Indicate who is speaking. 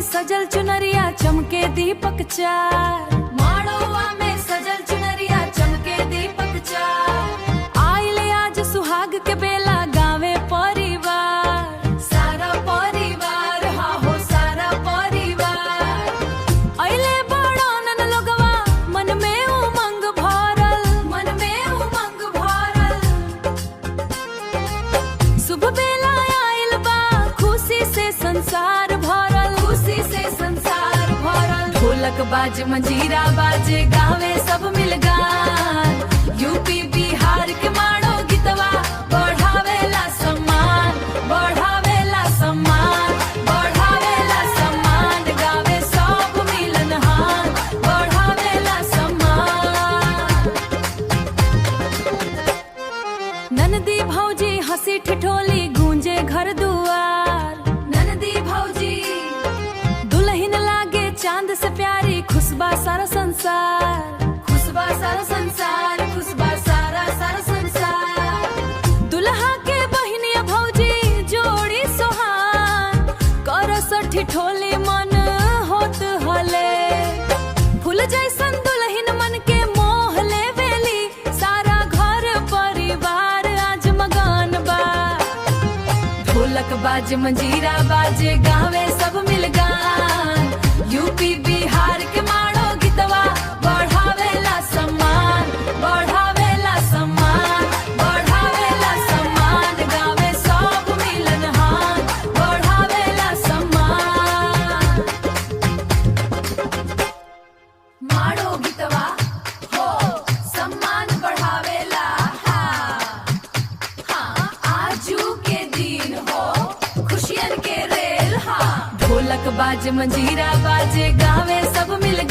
Speaker 1: सजल चुनरिया चमके दीपक चार, माड़ोवा में सजल चुनरिया चमके दीपक चार। आइले आज सुहाग के बेला गावे परिवार, सारा परिवार, हाँ हो सारा परिवार। आइले बड़ौनन लोगवा मन में उमंग भरल, मन में उमंग भरल। शुभ बेला आइल बा खुशी से संसार भरल, खुशी से संसार भरल। ढोलक बाज मंजीरा बाजे गावे सब मिल गान, यूपी बिहार के माड़ो गीतवा बढ़ावेला सम्मान, बढ़ावेला सम्मान, बढ़ावेला सम्मान। गावे सब मिलन हान, बढ़ावेला सम्मान। ननदी भौजी हंसी ठिठोली गूंजे घर दुआर, ननदी भौजी दुल्हन लागे चांद से प्यारी। खुशबा सारा संसार, खुशबा सारा संसार, खुशबा सारा सारा संसार। दुल्हा के बहिनिया भौजी जोड़ी सोहान, करस ठिठोली मन होत हले। फूल जैसन दुल्हन मन के मोह ले वेली, सारा घर परिवार आज मगन बा। ढोलक बाज मंजीरा बाजे गावे सब मिल गान, यूपी बिहार के माड़ो गीतवा बढ़ावेला सम्मान, बढ़ावेला सम्मान, बढ़ावेला सम्मान। गावे सब मिलन हान, बढ़ावेला सम्मान। माड़ो गीतवा हो सम्मान बढ़ावेला, हाँ हाँ। आजू के दिन हो खुशियन के रेल, हाँ। ढोलक बाज मंजीरा बाजे गावे सब मिल